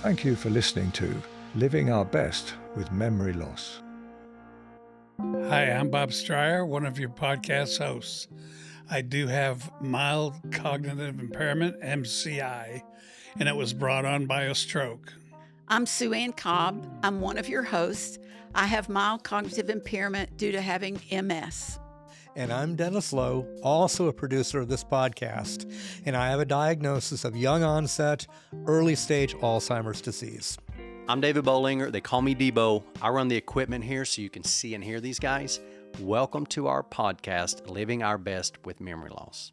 Thank you for listening to Living Our Best with Memory Loss. Hi, I'm Bob Stryer, one of your podcast hosts. I do have mild cognitive impairment, MCI, and it was brought on by a stroke. I'm Sue Ann Cobb. I'm one of your hosts. I have mild cognitive impairment due to having MS. And I'm Dennis Lowe, also a producer of this podcast, and I have a diagnosis of young onset, early stage Alzheimer's disease. I'm David Bollinger. They call me Debo. I run the equipment here so you can see and hear these guys. Welcome to our podcast, Living Our Best with Memory Loss.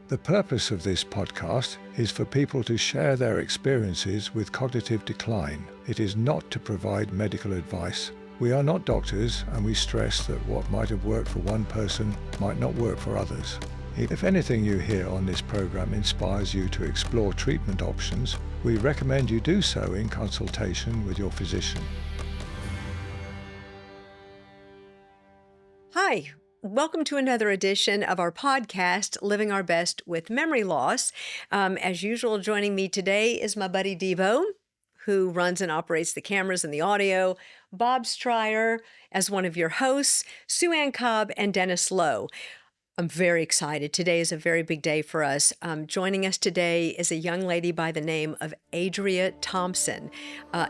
The purpose of this podcast is for people to share their experiences with cognitive decline. It is not to provide medical advice. We are not doctors, and we stress that what might have worked for one person might not work for others. If anything you hear on this program inspires you to explore treatment options, we recommend you do so in consultation with your physician. Hi, welcome to another edition of our podcast, Living Our Best with Memory Loss. As usual, joining me today is my buddy Debo, who runs and operates the cameras and the audio, Bob Stryer as one of your hosts, Sue Ann Cobb, and Dennis Lowe. I'm very excited. Today is a very big day for us. Joining us today is a young lady by the name of Adria Thompson.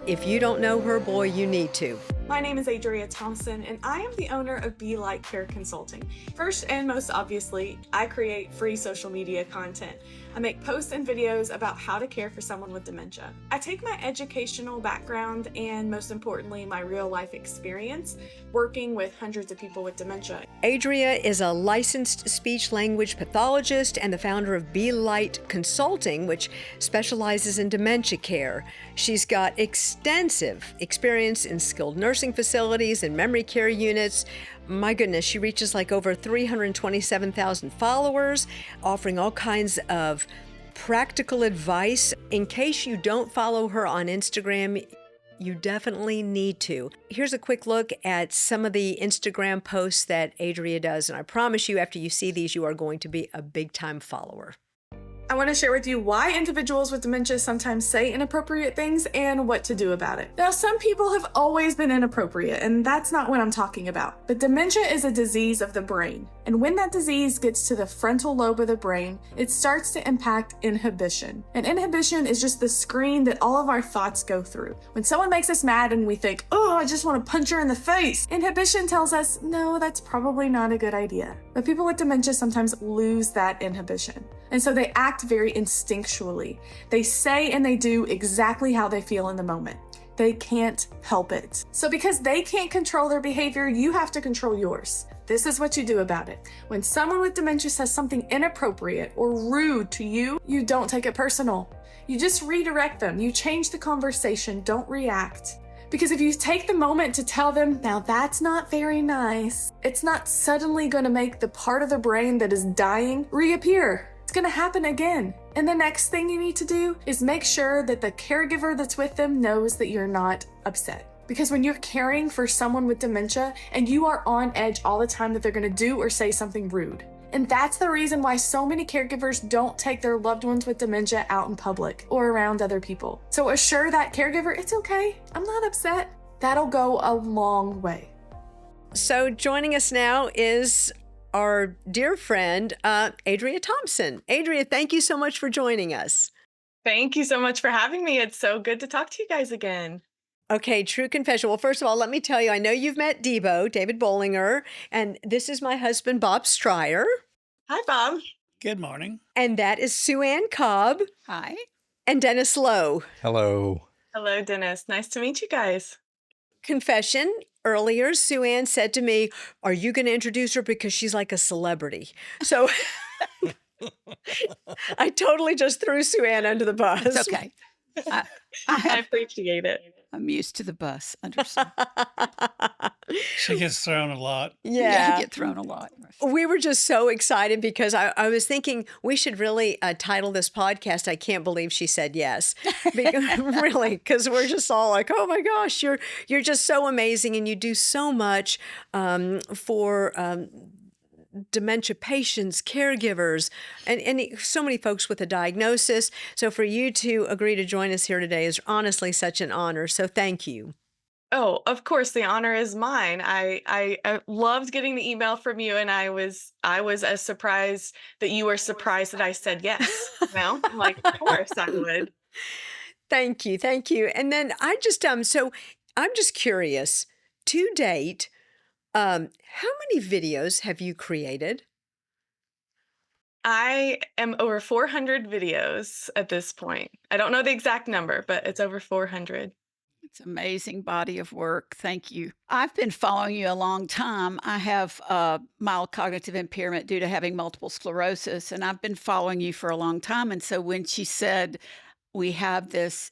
If you don't know her, boy, you need to. My name is Adria Thompson, and I am the owner of Be Like Care Consulting. First and most obviously, I create free social media content. I make posts and videos about how to care for someone with dementia. I take my educational background and, most importantly, my real-life experience working with hundreds of people with dementia. Adria is a licensed speech-language pathologist and the founder of Be Light Consulting, which specializes in dementia care. She's got extensive experience in skilled nursing facilities and memory care units. My goodness, she reaches like over 327,000 followers, offering all kinds of practical advice. In case you don't follow her on Instagram, you definitely need to. Here's a quick look at some of the Instagram posts that Adria does, and I promise you, after you see these, you are going to be a big-time follower. I want to share with you why individuals with dementia sometimes say inappropriate things and what to do about it. Now, some people have always been inappropriate, and that's not what I'm talking about. But dementia is a disease of the brain. And when that disease gets to the frontal lobe of the brain, it starts to impact inhibition. And inhibition is just the screen that all of our thoughts go through. When someone makes us mad and we think, oh, I just want to punch her in the face, inhibition tells us, no, that's probably not a good idea. But people with dementia sometimes lose that inhibition. And so they act very instinctually. They say and they do exactly how they feel in the moment. They can't help it. So because they can't control their behavior, you have to control yours. This is what you do about it. When someone with dementia says something inappropriate or rude to you, you don't take it personal. You just redirect them. You change the conversation. Don't react. Because if you take the moment to tell them, now that's not very nice, it's not suddenly going to make the part of the brain that is dying reappear. It's going to happen again. And the next thing you need to do is make sure that the caregiver that's with them knows that you're not upset. Because when you're caring for someone with dementia and you are on edge all the time that they're going to do or say something rude. And that's the reason why so many caregivers don't take their loved ones with dementia out in public or around other people. So assure that caregiver, it's okay, I'm not upset. That'll go a long way. So joining us now is our dear friend, Adria Thompson. Adria, thank you so much for joining us. Thank you so much for having me. It's so good to talk to you guys again. Okay, true confession. Well, first of all, let me tell you, I know you've met Debo, David Bollinger, and this is my husband, Bob Stryer. Hi, Bob. Good morning. And that is Sue Ann Cobb. Hi. And Dennis Lowe. Hello. Hello, Dennis. Nice to meet you guys. Confession. Earlier, Sue Ann said to me, are you going to introduce her because she's like a celebrity? So I totally just threw Sue Ann under the bus. It's okay. I appreciate it. I'm used to the bus. Understand? She gets thrown a lot. Yeah. You get thrown a lot. We were just so excited because I was thinking we should really title this podcast, I Can't Believe She Said Yes. Really, because we're just all like, oh my gosh, you're just so amazing and you do so much for dementia patients, caregivers, and so many folks with a diagnosis. So for you to agree to join us here today is honestly such an honor. So thank you. Oh, of course, the honor is mine. I loved getting the email from you, and I was as surprised that you were surprised that I said yes. I'm like, of course I would. Thank you. Thank you. And then so I'm just curious, to date, how many videos have you created? I am over 400 videos at this point. I don't know the exact number, but it's over 400. It's an amazing body of work. Thank you. I've been following you a long time. I have mild cognitive impairment due to having multiple sclerosis, and I've been following you for a long time. And so when she said we have this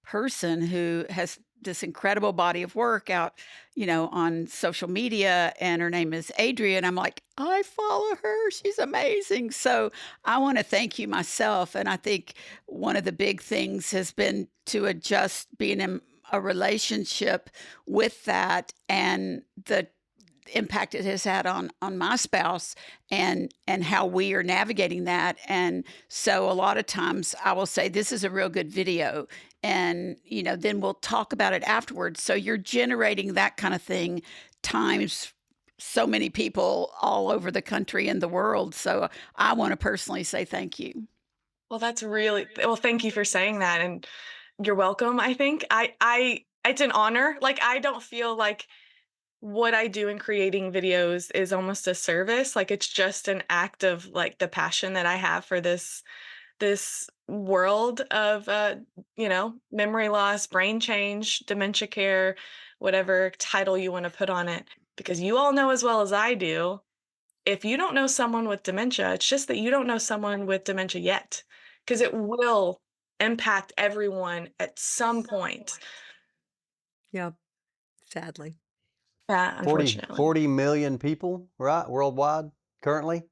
person who has this incredible body of work out, on social media, and her name is Adria, and I'm like, I follow her. She's amazing. So I want to thank you myself. And I think one of the big things has been to adjust being in a relationship with that and the impact it has had on my spouse and how we are navigating that. And so a lot of times I will say, this is a real good video, and then we'll talk about it afterwards. So you're generating that kind of thing times so many people all over the country and the world. So I want to personally say thank you. Well, thank you for saying that, and you're welcome. I think it's an honor. Like, I don't feel like what I do in creating videos is almost a service. Like, it's just an act of like the passion that I have for this world of memory loss, brain change, dementia care, whatever title you want to put on it. Because you all know as well as I do, if you don't know someone with dementia, it's just that you don't know someone with dementia yet, because it will impact everyone at some point. Yeah, sadly. Yeah, 40, unfortunately. 40 million people, right, worldwide currently?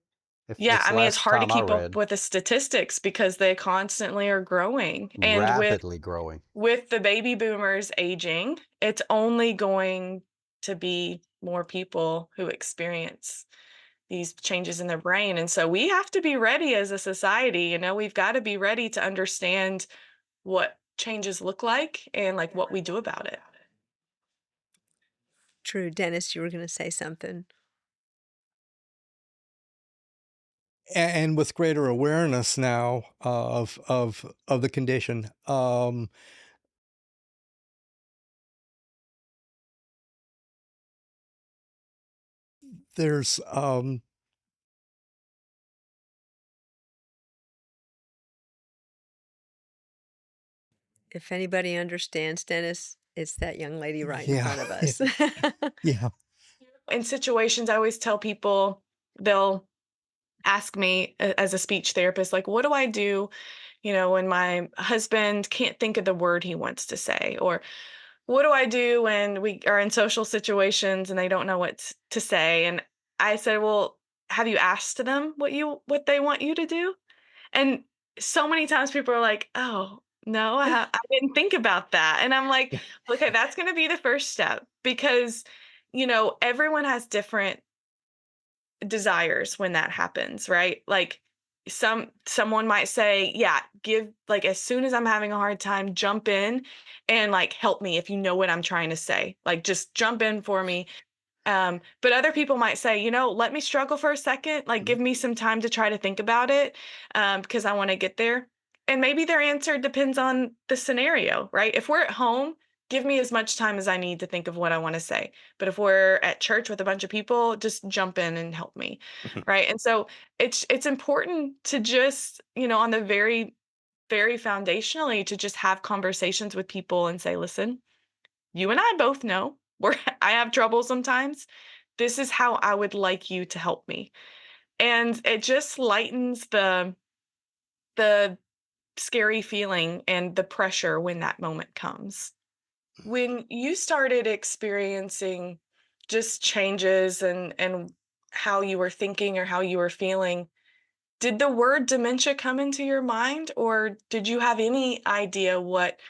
Yeah, It's I mean, it's last hard to time I keep up read. with the statistics because they constantly are growing. And Rapidly growing. with the baby boomers aging, it's only going to be more people who experience these changes in their brain. And so we have to be ready as a society. We've got to be ready to understand what changes look like and like what we do about it. True. Dennis, you were going to say something. And with greater awareness now of the condition, there's If anybody understands Dennis, it's that young lady right in Yeah. front of us. yeah. In situations, I always tell people, they'll ask me as a speech therapist, like, what do I do, when my husband can't think of the word he wants to say? Or what do I do when we are in social situations and they don't know what to say? And I said, well, have you asked them what they want you to do? And so many times people are like, oh, no, I didn't think about that. And I'm like, okay, that's going to be the first step, because, everyone has different desires when that happens, right? Like, someone might say, yeah, give, like, as soon as I'm having a hard time, jump in and like help me if you know what I'm trying to say. Like, just jump in for me. But other people might say, let me struggle for a second, like give me some time to try to think about it, because I want to get there. And maybe their answer depends on the scenario, right? If we're at home, give me as much time as I need to think of what I want to say. But if we're at church with a bunch of people, just jump in and help me, right? And so it's important to just, on the very, very foundationally, to just have conversations with people and say, listen, you and I both know I have trouble sometimes. This is how I would like you to help me. And it just lightens the scary feeling and the pressure when that moment comes. When you started experiencing just changes and how you were thinking or how you were feeling, did the word dementia come into your mind, or did you have any idea what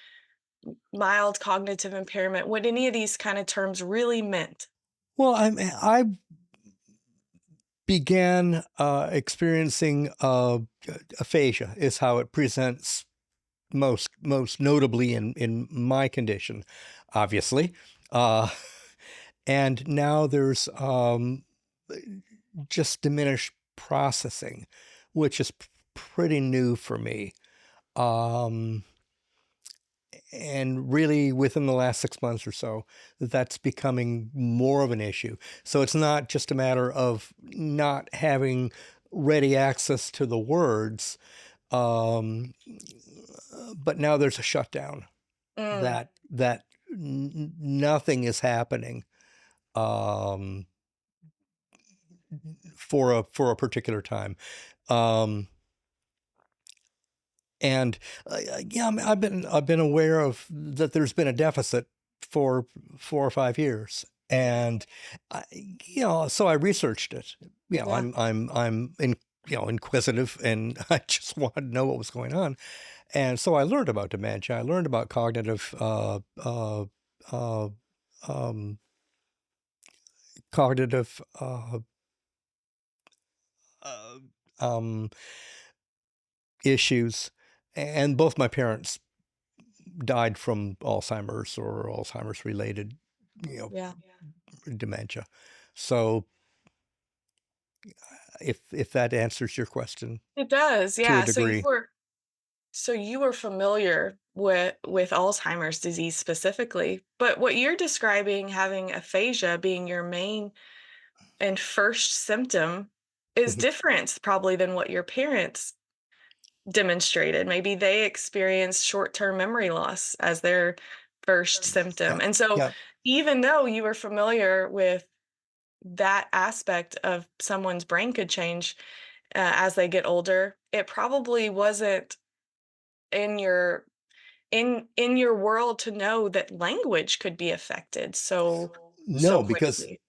mild cognitive impairment, what any of these kind of terms really meant? Well, I began experiencing aphasia, is how it presents most notably in my condition, obviously. And now there's just diminished processing, which is pretty new for me. And really within the last 6 months or so, that's becoming more of an issue. So it's not just a matter of not having ready access to the words, but now there's a shutdown. That nothing is happening for a particular time. And yeah, I've been aware of that. There's been a deficit for 4 or 5 years, and so I researched it. I'm inquisitive, and I just wanted to know what was going on, and so I learned about dementia. I learned about cognitive cognitive issues, and both my parents died from Alzheimer's or Alzheimer's related, dementia. So if that answers your question, It does, to a yeah. degree. So you were familiar with Alzheimer's disease specifically, but what you're describing, having aphasia being your main and first symptom, is different probably than what your parents demonstrated. Maybe they experienced short-term memory loss as their first symptom. And so Yeah. even though you were familiar with that aspect of someone's brain could change as they get older, it probably wasn't in your world to know that language could be affected so No, because quickly.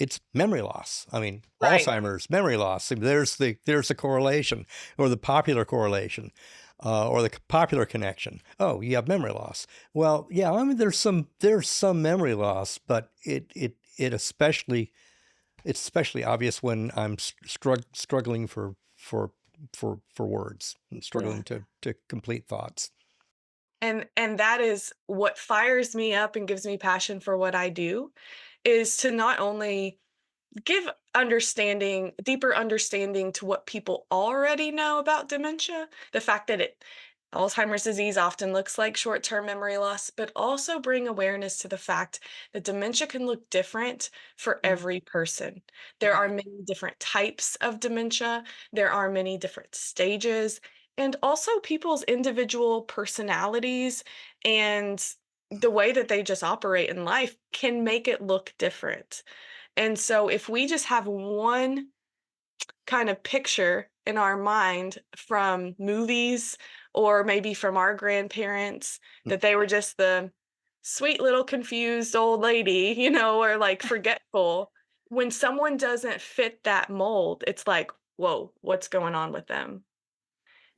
it's memory loss. I mean, Right. Alzheimer's, memory loss. There's the correlation, or the popular correlation, or the popular connection. Oh, you have memory loss. Well, yeah, I mean, there's some memory loss, but it's especially obvious when I'm struggling for words and struggling to complete thoughts. And that is what fires me up and gives me passion for what I do, is to not only give deeper understanding to what people already know about dementia, the fact that Alzheimer's disease often looks like short-term memory loss, but also bring awareness to the fact that dementia can look different for every person. There are many different types of dementia, there are many different stages, and also people's individual personalities and the way that they just operate in life can make it look different. And so if we just have one kind of picture in our mind from movies or maybe from our grandparents, that they were just the sweet little confused old lady, or like forgetful, when someone doesn't fit that mold, it's like, whoa, what's going on with them?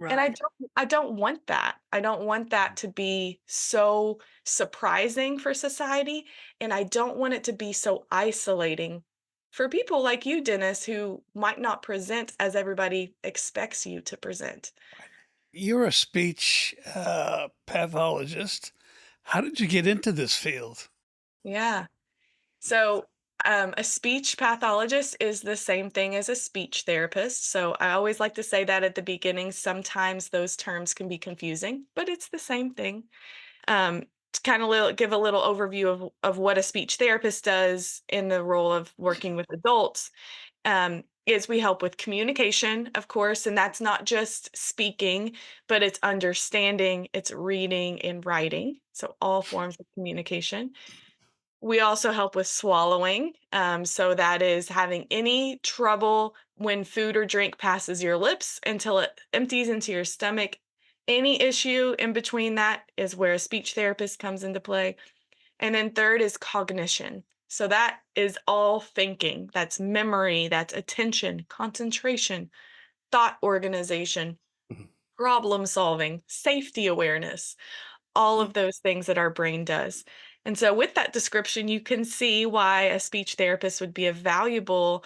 And I don't want that. I don't want that to be so surprising for society, and I don't want it to be so isolating for people like you, Dennis, who might not present as everybody expects you to present. You're a speech pathologist. How did you get into this field? Yeah. So, a speech pathologist is the same thing as a speech therapist. So, I always like to say that at the beginning. Sometimes those terms can be confusing, but it's the same thing. To kind of give a little overview of what a speech therapist does in the role of working with adults, is we help with communication, of course, and that's not just speaking, but it's understanding, it's reading and writing. So, all forms of communication. We also help with swallowing. So that is having any trouble when food or drink passes your lips until it empties into your stomach. Any issue in between that is where a speech therapist comes into play. And then third is cognition. So that is all thinking. That's memory, that's attention, concentration, thought organization, problem solving, safety awareness, all of those things that our brain does. And so with that description, you can see why a speech therapist would be a valuable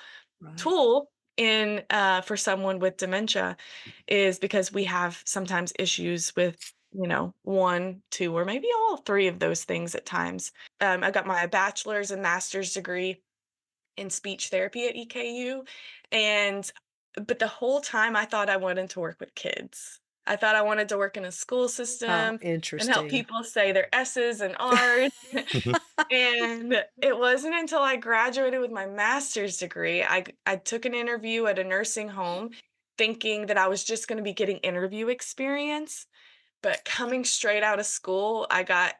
tool in for someone with dementia, is because we have sometimes issues with, one, two, or maybe all three of those things at times. I got my bachelor's and master's degree in speech therapy at EKU, and but the whole time I thought I wanted to work with kids. I thought I wanted to work in a school system Oh, and help interesting. people say their S's and R's. And it wasn't until I graduated with my master's degree, I took an interview at a nursing home thinking that I was just going to be getting interview experience. But coming straight out of school, I got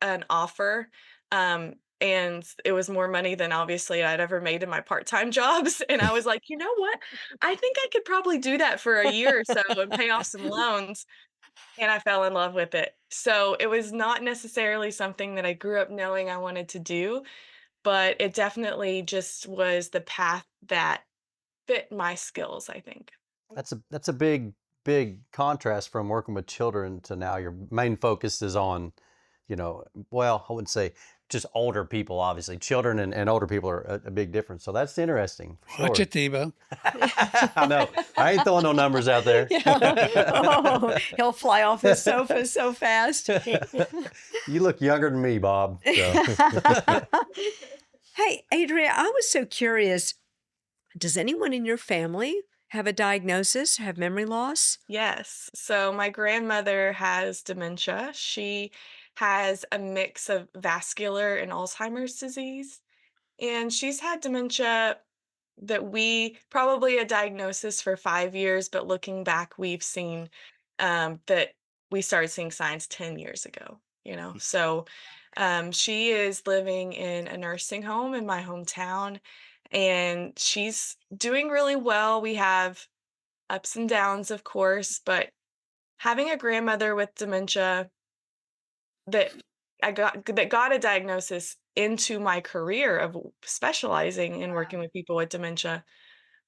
an offer, and it was more money than obviously I'd ever made in my part-time jobs. And I was like, you know what? I think I could probably do that for a year or so and pay off some loans. And I fell in love with it. So it was not necessarily something that I grew up knowing I wanted to do, but it definitely just was the path that fit my skills, I think. That's a big contrast from working with children to now your main focus is on, well, I wouldn't say just older people, obviously. Children and older people are a big difference. So that's interesting. For Watch sure. it, Debo. I know. I ain't throwing no numbers out there. Oh, he'll fly off his sofa so fast. You look younger than me, Bob. So. Hey, Adria, I was so curious. Does anyone in your family have a diagnosis, have memory loss? Yes. So my grandmother has dementia. She has a mix of vascular and Alzheimer's disease. And she's had dementia that we probably a diagnosis for 5 years, but looking back, we've seen that we started seeing signs 10 years ago. So she is living in a nursing home in my hometown, and she's doing really well. We have ups and downs, of course, but having a grandmother with dementia that got a diagnosis into my career of specializing in working with people with dementia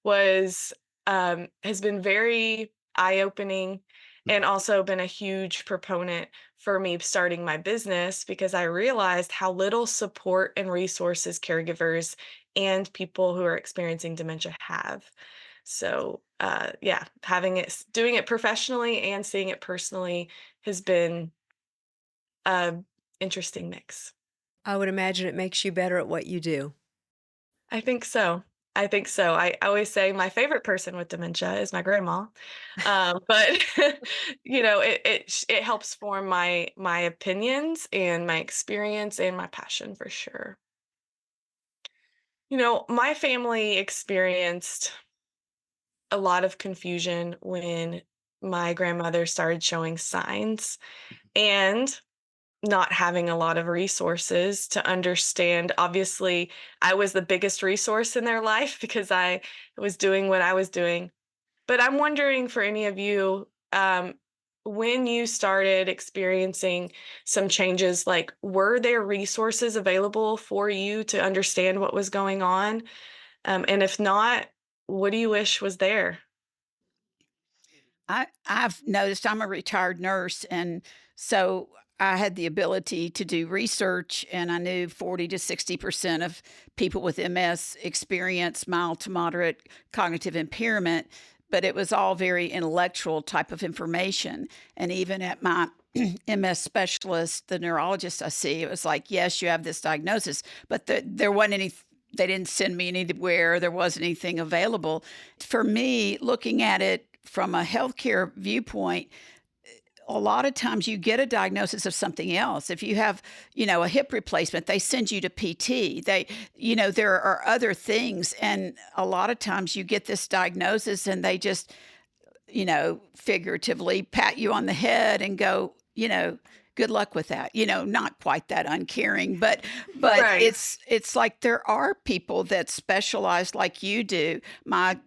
was has been very eye-opening, and also been a huge proponent for me starting my business, because I realized how little support and resources caregivers and people who are experiencing dementia have. So yeah, doing it professionally and seeing it personally has been a interesting mix. I would imagine it makes you better at what you do. I think so. I always say my favorite person with dementia is my grandma, but it helps form my opinions and my experience and my passion for sure. My family experienced a lot of confusion when my grandmother started showing signs, and not having a lot of resources to understand. Obviously, I was the biggest resource in their life because I was doing what I was doing. But I'm wondering for any of you, when you started experiencing some changes, like, were there resources available for you to understand what was going on? And if not, what do you wish was there? I've noticed I'm a retired nurse, and so I had the ability to do research, and I knew 40 to 60% of people with MS experience mild to moderate cognitive impairment, but it was all very intellectual type of information. And even at my MS specialist, the neurologist I see, it was like, yes, you have this diagnosis, but there wasn't any. They didn't send me anywhere. There wasn't anything available. For me, looking at it from a healthcare viewpoint, a lot of times you get a diagnosis of something else. If you have, a hip replacement, they send you to PT. There are other things. And a lot of times you get this diagnosis and they just, figuratively pat you on the head and go, good luck with that. Not quite that uncaring, but Right. it's like there are people that specialize like you do. My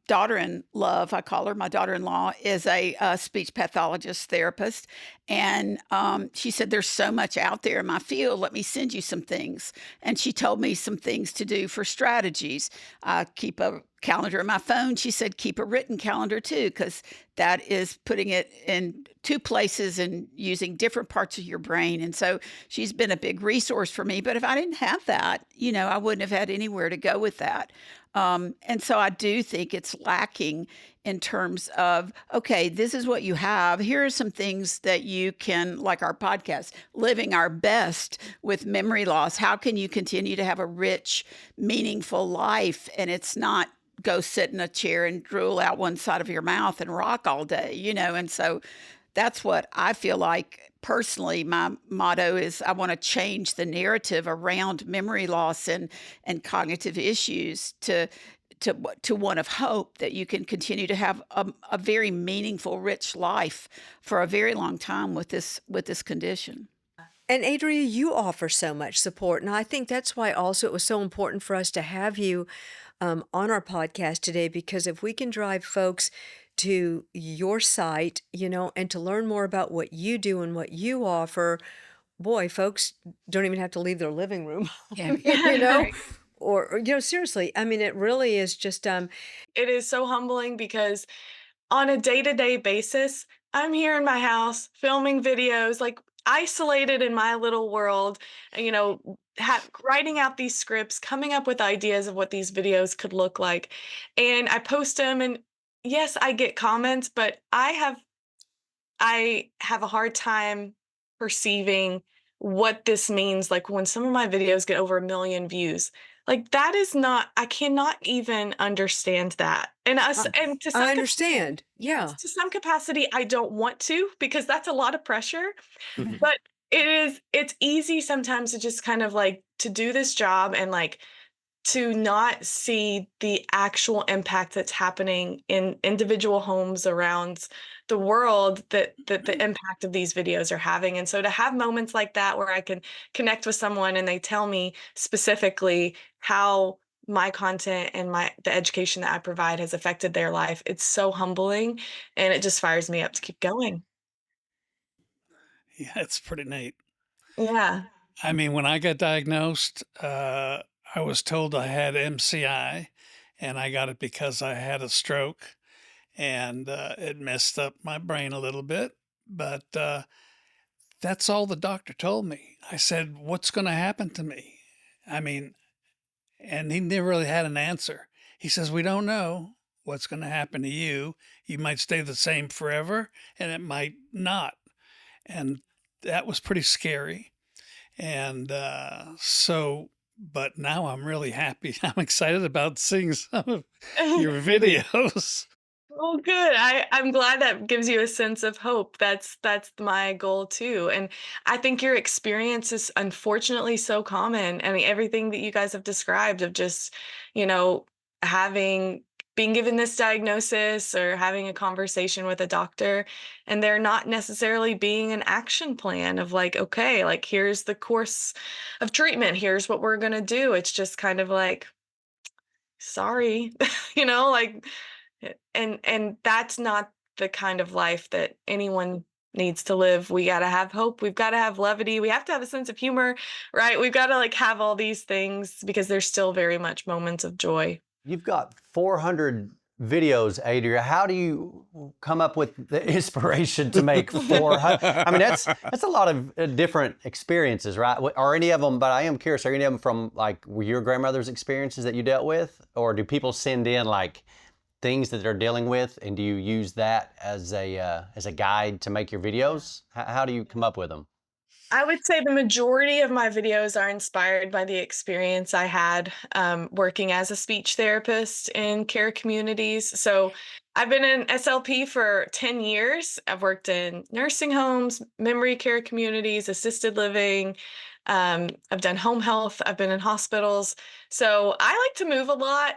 daughter-in-law, I call her my daughter-in-law, is a speech pathologist therapist, And she said, there's so much out there in my field. Let me send you some things. And she told me some things to do for strategies. Keep a calendar in my phone. She said, keep a written calendar too, because that is putting it in two places and using different parts of your brain. And so she's been a big resource for me. But if I didn't have that, I wouldn't have had anywhere to go with that. And so I do think it's lacking in terms of, okay, this is what you have. Here are some things that you can, like our podcast, living our best with memory loss. How can you continue to have a rich, meaningful life? And it's not go sit in a chair and drool out one side of your mouth and rock all day, And so that's what I feel like personally. My motto is I want to change the narrative around memory loss and cognitive issues to one of hope, that you can continue to have a very meaningful, rich life for a very long time with this condition. And Adria, you offer so much support. And I think that's why also it was so important for us to have you on our podcast today, because if we can drive folks to your site, and to learn more about what you do and what you offer, boy, folks don't even have to leave their living room, Yeah. or, seriously, I mean, it really is just, It is so humbling because on a day-to-day basis, I'm here in my house filming videos, like isolated in my little world, writing out these scripts, coming up with ideas of what these videos could look like. And I post them, and yes, I get comments, but I have a hard time perceiving what this means. Like when some of my videos get over 1 million views, like that is not, I cannot even understand that. And and I understand. Yeah. to some capacity, I don't want to, because that's a lot of pressure. Mhm. But it's easy sometimes to just kind of like to do this job and like to not see the actual impact that's happening in individual homes around the world, that the impact of these videos are having. And so to have moments like that where I can connect with someone and they tell me specifically how my content and the education that I provide has affected their life, it's so humbling, and it just fires me up to keep going. Yeah, it's pretty neat. Yeah. I mean, when I got diagnosed, I was told I had MCI, and I got it because I had a stroke, and it messed up my brain a little bit. But that's all the doctor told me. I said, "What's going to happen to me?" I mean, and he never really had an answer. He says, "We don't know what's going to happen to you. You might stay the same forever, and it might not." And that was pretty scary. And but now I'm really happy. I'm excited about seeing some of your videos. Well, good. I'm glad that gives you a sense of hope. That's my goal too. And I think your experience is unfortunately so common. I mean, everything that you guys have described of just, you know, having being given this diagnosis or having a conversation with a doctor, and there not necessarily being an action plan of like, okay, like here's the course of treatment, here's what we're gonna do. It's just kind of like, sorry, like and that's not the kind of life that anyone needs to live. We got to have hope, we've got to have levity, we have to have a sense of humor, right? We've got to like have all these things because there's still very much moments of joy. You've got 400 videos, Adria. How do you come up with the inspiration to make 400? I mean, that's a lot of different experiences, right? Are any of them, but I am curious, are any of them from like your grandmother's experiences that you dealt with? Or do people send in like things that they're dealing with, and do you use that as a guide to make your videos? How do you come up with them? I would say the majority of my videos are inspired by the experience I had working as a speech therapist in care communities. So I've been in SLP for 10 years. I've worked in nursing homes, memory care communities, assisted living. I've done home health. I've been in hospitals. So I like to move a lot.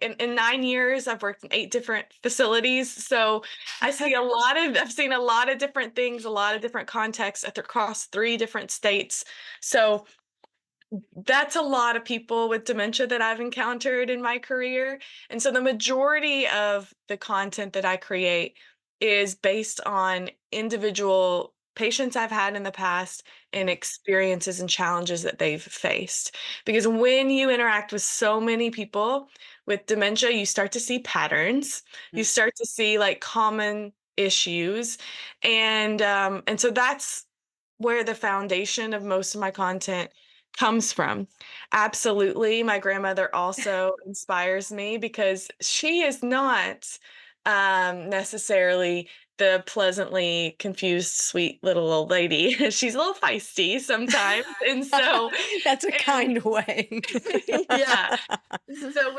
In 9 years, I've worked in 8 different facilities. So I've seen a lot of different things, a lot of different contexts across 3 different states. So that's a lot of people with dementia that I've encountered in my career. And so the majority of the content that I create is based on individual patients I've had in the past and experiences and challenges that they've faced. Because when you interact with so many people with dementia, you start to see patterns. You start to see like common issues, and so that's where the foundation of most of my content comes from. Absolutely, my grandmother also inspires me because she is not necessarily the pleasantly confused, sweet little old lady. She's a little feisty sometimes, and so That's a and kind way. yeah. So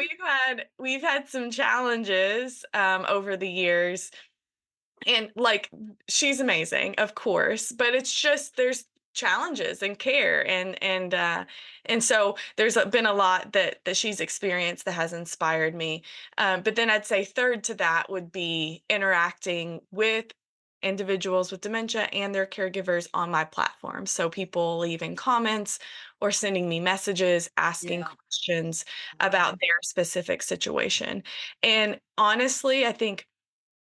we've had some challenges over the years, and like she's amazing, of course, but it's just there's challenges and care, and so there's been a lot that she's experienced that has inspired me. But then I'd say third to that would be interacting with individuals with dementia and their caregivers on my platform. So people leaving comments or sending me messages, asking questions about their specific situation. And honestly, I think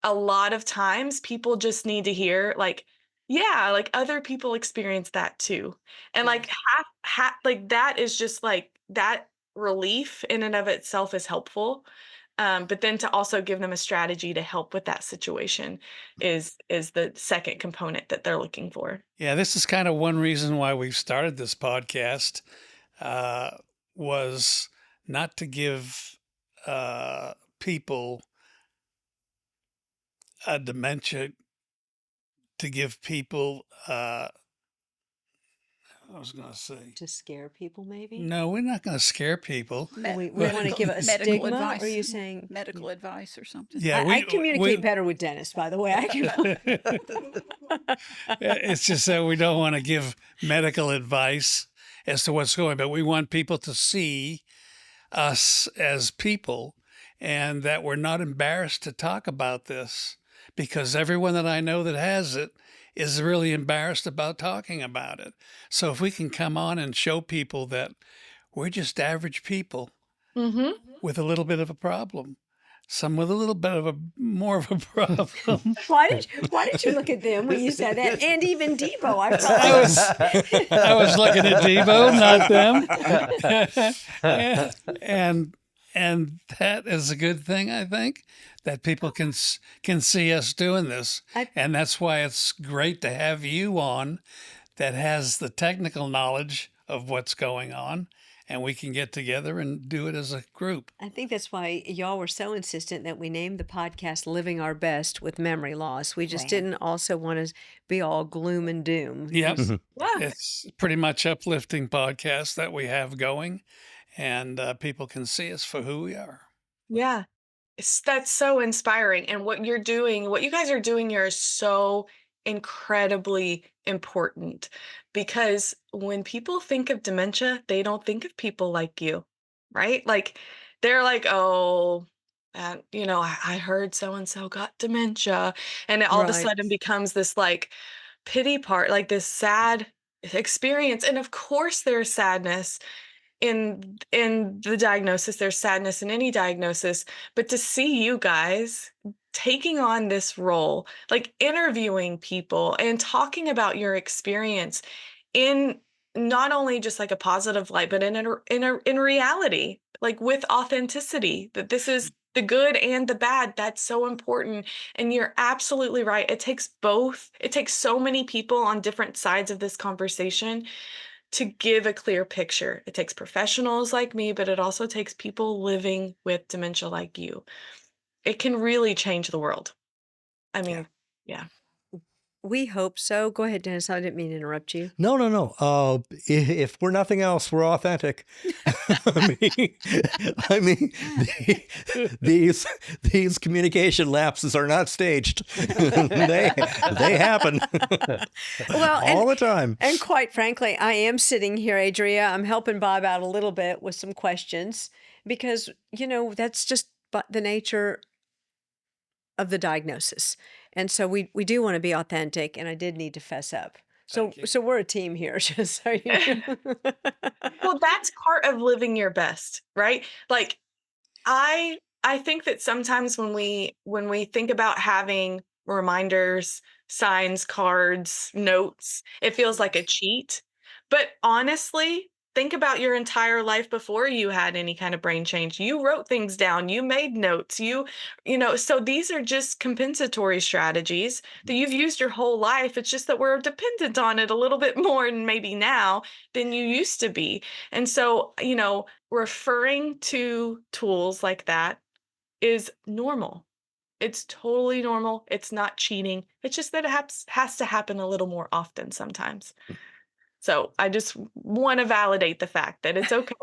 a lot of times people just need to hear like, yeah, like other people experience that too. And like like that is just like that relief in and of itself is helpful. But then to also give them a strategy to help with that situation is the second component that they're looking for. Yeah, this is kind of one reason why we've started this podcast, uh, was not to give people a dementia, to give people, I was going to say, To scare people, maybe? no, we're not going to scare people. We want to give it a medical stigma? advice. Or are you saying medical advice or something? Yeah, I communicate better with Dennis, by the way. I can. It's just that we don't want to give medical advice as to what's going, but we want people to see us as people and that we're not embarrassed to talk about this, because everyone that I know that has it is really embarrassed about talking about it. So if we can come on and show people that we're just average people Mm-hmm. with a little bit of a problem, some with a little bit of a more of a problem. Why did you look at them when you said that? And even Debo, I felt I was I was looking at Devo, not them. and that is a good thing, I think, that people can see us doing this. And that's why it's great to have you on that has the technical knowledge of what's going on, and we can get together and do it as a group. I think that's why y'all were so insistent that we named the podcast Living Our Best with Memory Loss. We just didn't also want to be all gloom and doom. Yep. Yeah. It's pretty much uplifting podcast that we have going, and people can see us for who we are. Yeah. That's so inspiring. And what you're doing, what you guys are doing here is so incredibly important, because when people think of dementia, they don't think of people like you, right? Like they're like, oh, I heard so and so got dementia. And it all of a Right. sudden becomes this like pity part, like this sad experience. And of course, there's sadness in the diagnosis, there's sadness in any diagnosis, but to see you guys taking on this role, like interviewing people and talking about your experience in not only just like a positive light, but in reality, like with authenticity, that this is the good and the bad. That's so important. And you're absolutely right. It takes both. It takes so many people on different sides of this conversation to give a clear picture. It takes professionals like me, but it also takes people living with dementia like you. It can really change the world. I mean, yeah. We hope so. Go ahead, Dennis. I didn't mean to interrupt you. No. If we're nothing else, we're authentic. I mean, these communication lapses are not staged. they happen Well, all the time. And quite frankly, I am sitting here, Adria. I'm helping Bob out a little bit with some questions because, that's just the nature of the diagnosis. And so we do want to be authentic, and I did need to fess up. So we're a team here, just so you know. Well, that's part of living your best, right? Like I think that sometimes when we think about having reminders, signs, cards, notes. It feels like a cheat. But honestly, think about your entire life before you had any kind of brain change. You wrote things down, you made notes, so these are just compensatory strategies that you've used your whole life. It's just that we're dependent on it a little bit more and maybe now than you used to be. And so, referring to tools like that is normal. It's totally normal. It's not cheating. It's just that it has to happen a little more often sometimes. So I just want to validate the fact that it's okay.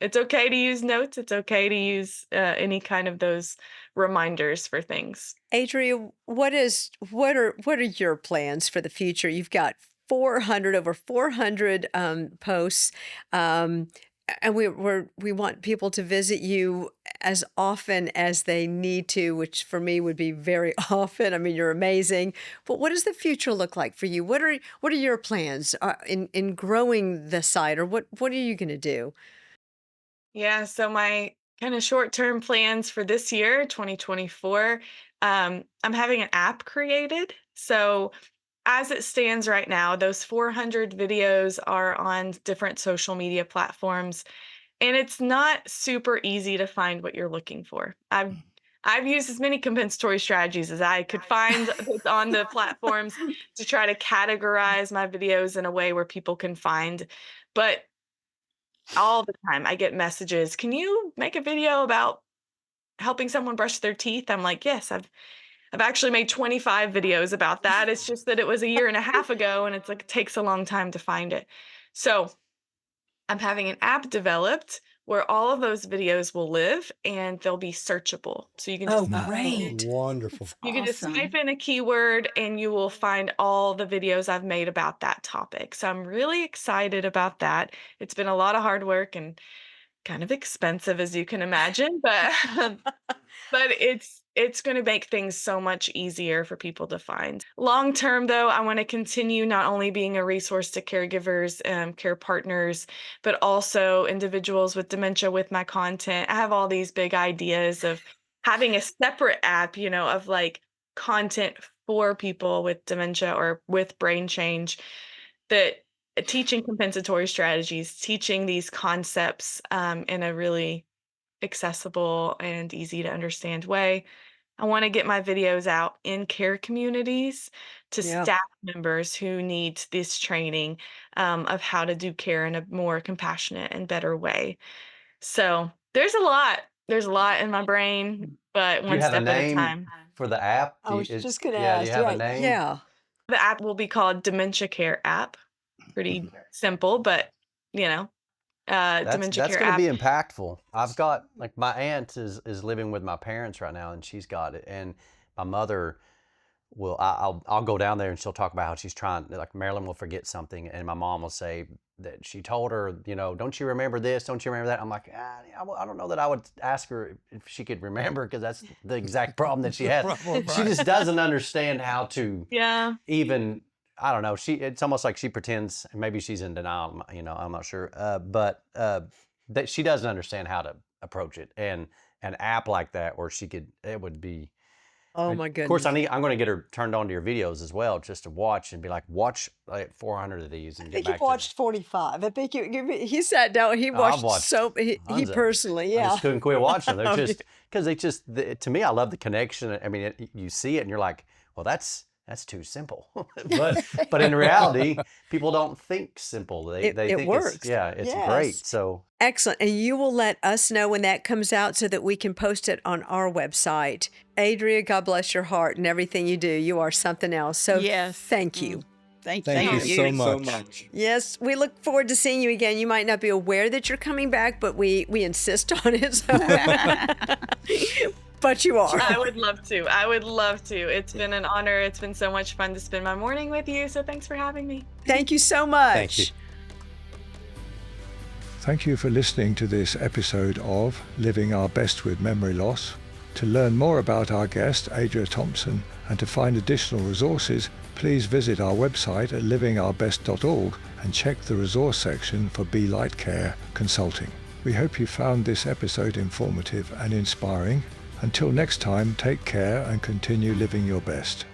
It's okay to use notes. It's okay to use any kind of those reminders for things. Adria, what are your plans for the future? You've got over 400 posts, and we want people to visit you as often as they need to, which for me would be very often. I mean, you're amazing. But what does the future look like for you? What are your plans in growing the site, or what are you going to do? Yeah, so my kind of short-term plans for this year, 2024, I'm having an app created. So as it stands right now, those 400 videos are on different social media platforms, and it's not super easy to find what you're looking for. I've used as many compensatory strategies as I could find on the platforms to try to categorize my videos in a way where people can find. But all the time I get messages, "Can you make a video about helping someone brush their teeth?" I'm like, "Yes, I've actually made 25 videos about that. It's just that it was a year and a half ago, and it's like it takes a long time to find it." So I'm having an app developed where all of those videos will live and they'll be searchable. So you can just Great. Wonderful. you can just Awesome. type in a keyword and you will find all the videos I've made about that topic. So I'm really excited about that. It's been a lot of hard work and kind of expensive, as you can imagine, but but it's going to make things so much easier for people to find. Long term, though, I want to continue not only being a resource to caregivers, care partners, but also individuals with dementia with my content. I have all these big ideas of having a separate app, of like content for people with dementia or with brain change, that teaching compensatory strategies, teaching these concepts in a really accessible and easy to understand way. I want to get my videos out in care communities to Yeah. staff members who need this training of how to do care in a more compassionate and better way. So there's a lot. There's a lot in my brain, but Do you one have a step at a name time. for the app? I was just going to Yeah, do ask. you have Yeah, a name? yeah. The app will be called Dementia Care App. Pretty simple, but Dementia That's Care going to App. be impactful. I've got, like, my aunt is living with my parents right now, and she's got it. And my mother will, I'll go down there and she'll talk about how she's trying, like Marilyn will forget something, and my mom will say that she told her, don't you remember this? Don't you remember that? I'm like, I don't know that I would ask her if she could remember, because that's the exact problem that she has. She just doesn't understand how to Yeah. even, I don't know. It's almost like she pretends, maybe she's in denial, I'm not sure. But that she doesn't understand how to approach it. And an app like that where it would be, Oh my of course, goodness. I'm going to get her turned on to your videos as well, just to watch and be like, watch like 400 of these and I get think back you've to watched 45. I think he sat down. He I've watched watched he tons of them. personally. I Yeah. just couldn't quit watching them. Oh, They're just, because to me, I love the connection. I mean, you see it and you're like, well, that's too simple. but in reality, people don't think simple. They It think works. it's great. Yes. So Excellent. And you will let us know when that comes out so that we can post it on our website. Adria, God bless your heart and everything you do. You are something else. So Yes. thank you. Thank Thank you you. so much. Yes, we look forward to seeing you again. You might not be aware that you're coming back, but we insist on it. So. But you are. I would love to. I would love to. It's been an honor. It's been so much fun to spend my morning with you. So thanks for having me. Thank you so much. Thank you. Thank you for listening to this episode of Living Our Best with Memory Loss. To learn more about our guest, Adria Thompson, and to find additional resources, please visit our website at livingourbest.org and check the resource section for Be Light Care Consulting. We hope you found this episode informative and inspiring. Until next time, take care and continue living your best.